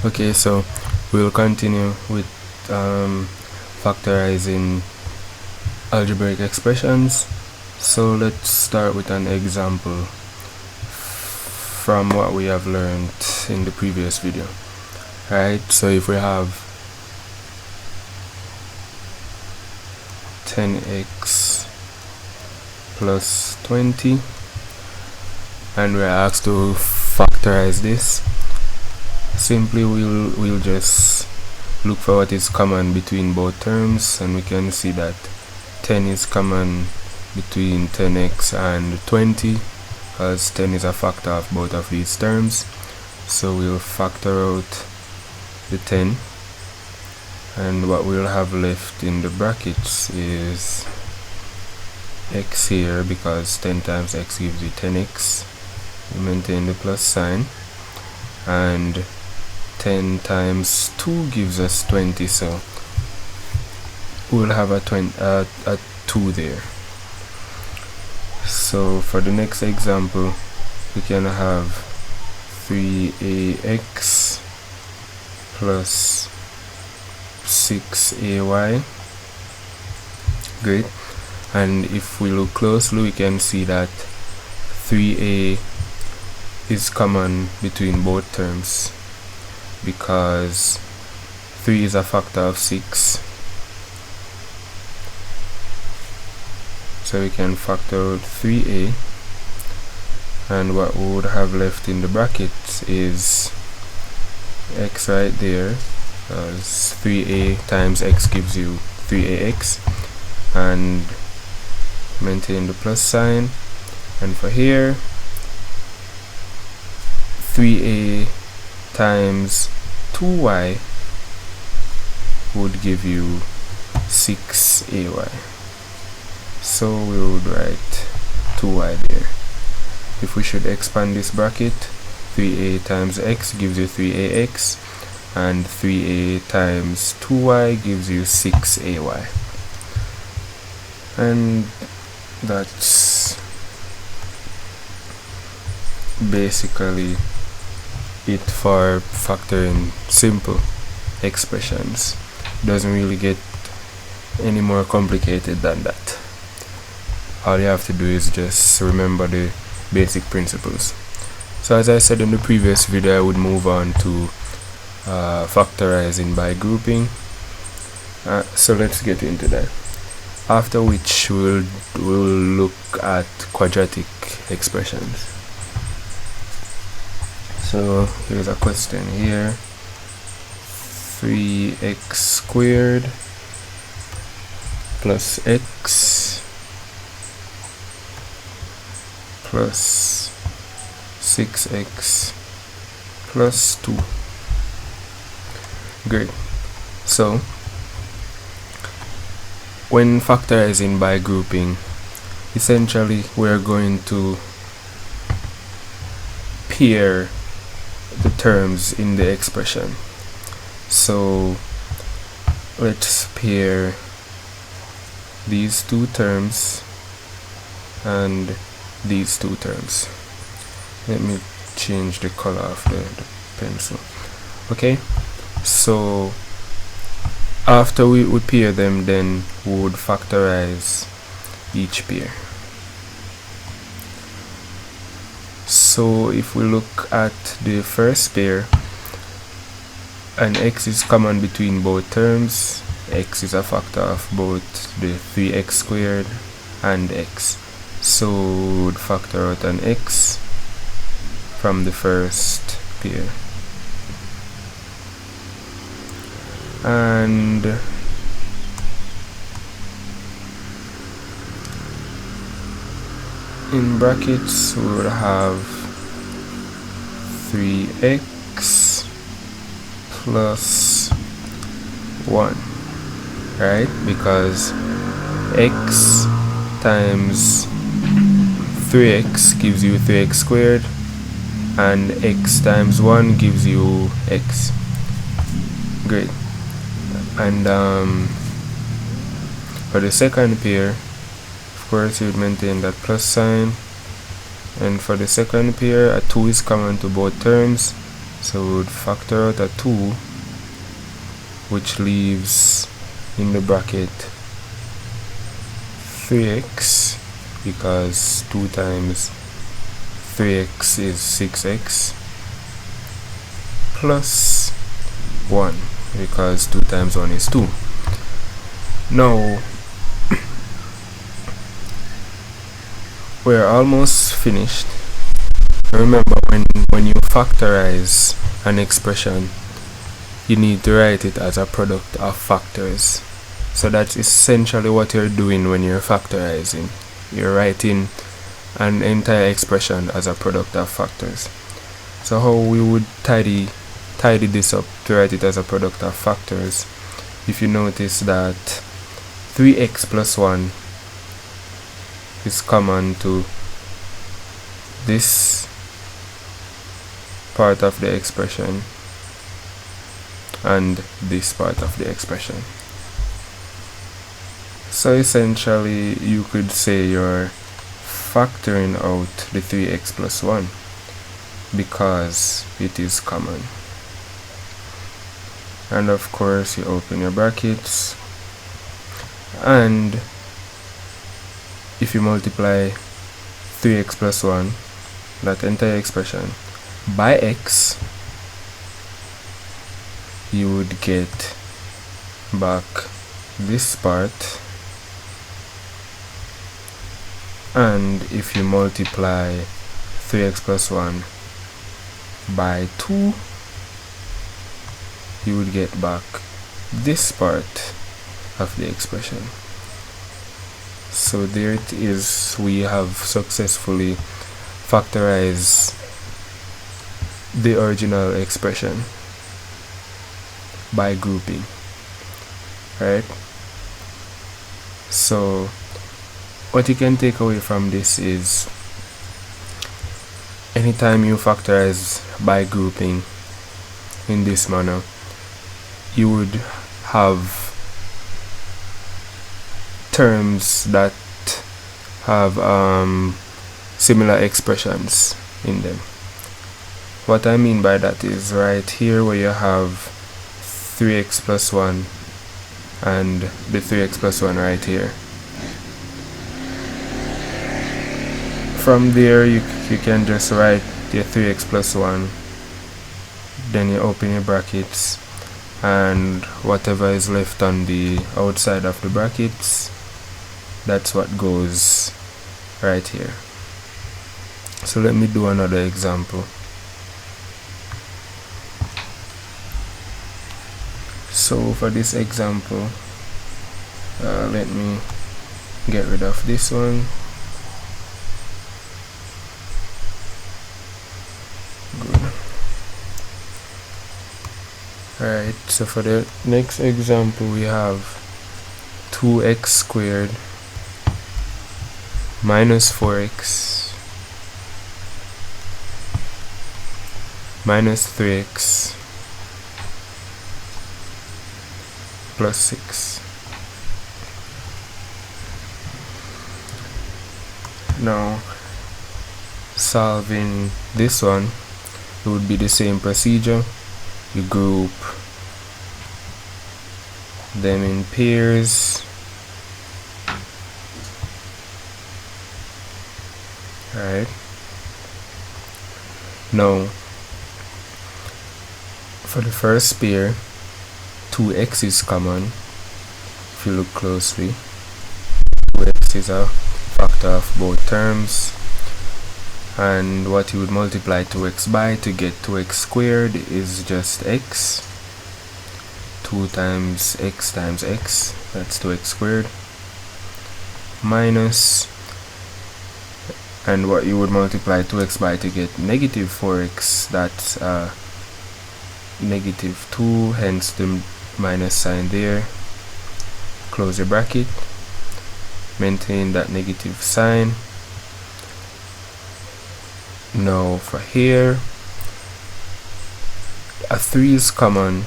Okay, so we'll continue with factorizing algebraic expressions. So let's start with an example from what we have learned in the previous video. Right, so if we have 10x plus 20 and we're asked to factorize this, simply we'll just look for what is common between both terms, and we can see that 10 is common between 10x and 20, as 10 is a factor of both of these terms. So we'll factor out the 10, and what we'll have left in the brackets is x here, because 10 times x gives you 10x. We maintain the plus sign, and 10 times 2 gives us 20, so we'll have a 2 there. So for the next example, we can have 3ax plus 6ay. Great. And if we look closely, we can see that 3a is common between both terms, because 3 is a factor of 6. So we can factor out 3a, and what we would have left in the brackets is x right there, as 3a times x gives you 3ax, and maintain the plus sign. And for here, 3a times 2y would give you 6ay. So we would write 2y there. If we should expand this bracket, 3a times x gives you 3ax, and 3a times 2y gives you 6ay. And that's basically it for factoring simple expressions. Doesn't really get any more complicated than that. All you have to do is just remember the basic principles. So as I said in the previous video, I would move on to factorizing by grouping. So let's get into that. After which we'll look at quadratic expressions. So here's a question here: 3x squared plus x plus 6x plus 2. Great. So when factorizing by grouping, essentially we're going to pair the terms in the expression. So let's pair these two terms and these two terms. Let me change the color of the pencil. Okay, so after we would pair them, then we would factorize each pair. So if we look at the first pair, and x is common between both terms, x is a factor of both the 3x squared and x. So we would factor out an x from the first pair. And in brackets we would have 3x plus 1, right? Because x times 3x gives you 3x squared, and x times 1 gives you x. Great. And for the second pair, of course you would maintain that plus sign, and for the second pair a 2 is common to both terms, So we would factor out a 2, which leaves in the bracket 3x, because 2 times 3x is 6x, plus 1, because 2 times 1 is 2. Now we're almost finished. Remember, when you factorize an expression, you need to write it as a product of factors. So that's essentially what you're doing when you're factorizing. You're writing an entire expression as a product of factors. So how we would tidy this up to write it as a product of factors, if you notice that 3x plus 1 is common to this part of the expression and this part of the expression. So essentially you could say you're factoring out the 3x plus 1 because it is common. And of course you open your brackets, and if you multiply 3x plus 1, that entire expression, by x, you would get back this part, and if you multiply 3x plus 1 by 2, you would get back this part of the expression. So there it is. We have successfully factorized the original expression by grouping, right? So what you can take away from this is, anytime you factorize by grouping in this manner, you would have terms that have similar expressions in them. What I mean by that is, right here where you have 3x plus 1 and the 3x plus 1 right here, from there you can just write your 3x plus 1, then you open your brackets, and whatever is left on the outside of the brackets, that's what goes right here. So let me do another example. So for this example, let me get rid of this one. Good. Alright, so for the next example, we have 2x squared minus 4x minus 3x plus 6. Now solving this one, it would be the same procedure. You group them in pairs. Alright. Now for the first pair, 2x is common. If you look closely, 2x is a factor of both terms, and what you would multiply 2x by to get 2x squared is just x. 2 times x, that's 2x squared, minus, and what you would multiply 2x by to get negative 4x, that's negative 2, hence the minus sign there. Close your bracket, maintain that negative sign. Now for here, a 3 is common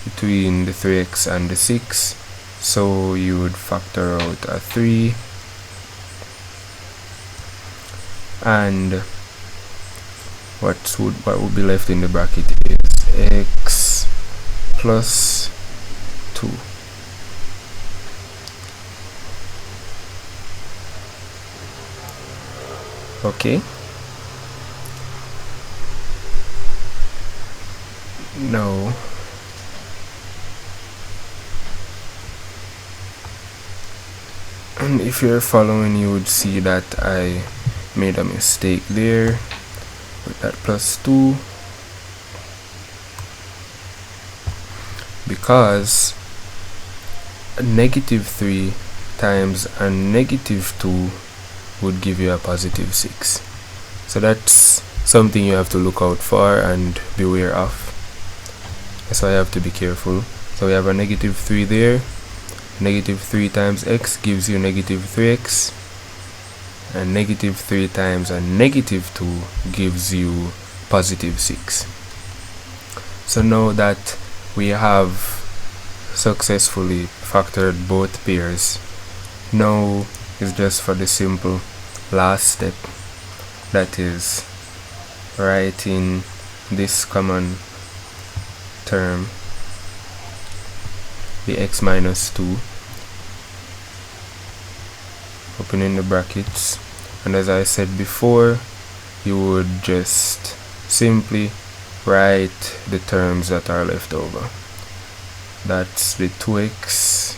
between the 3x and the 6, so you would factor out a 3, and what would be left in the bracket is x plus 2. Okay, now and if you're following, you would see that I made a mistake there with that plus 2, because a negative 3 times a negative 2 would give you a positive 6. So that's something you have to look out for and beware of. That's why you have to be careful. So we have a negative 3 there. Negative 3 times x gives you negative 3x, and negative 3 times a negative 2 gives you positive 6. So now that we have successfully factored both pairs, now is just for the simple last step, that is writing this common term, the x minus 2, opening the brackets, and as I said before, you would just simply write the terms that are left over. That's the 2x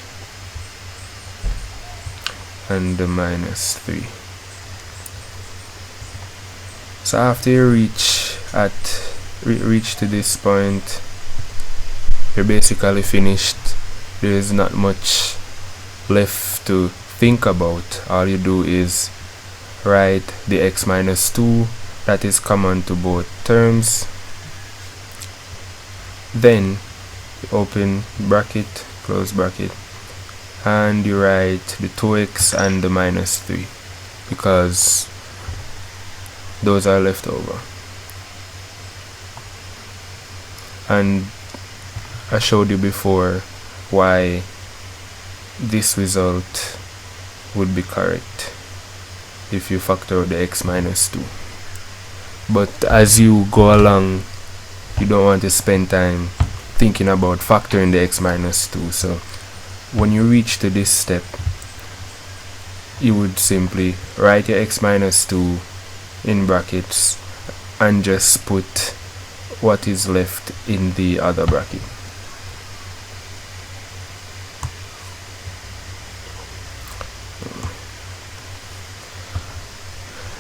and the minus 3. So after you reach to this point, you're basically finished. There is not much left to think about. All you do is write the x minus 2 that is common to both terms, then you open bracket, close bracket, and you write the 2x and the minus 3 because those are left over. And I showed you before why this result would be correct if you factor the x minus 2. But as you go along, you don't want to spend time thinking about factoring the x minus 2. So when you reach to this step, you would simply write your x minus 2 in brackets and just put what is left in the other bracket.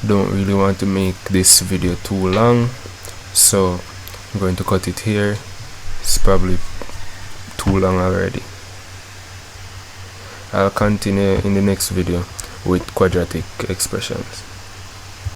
Don't really want to make this video too long, so I'm going to cut it here. It's probably too long already. I'll continue in the next video with quadratic expressions.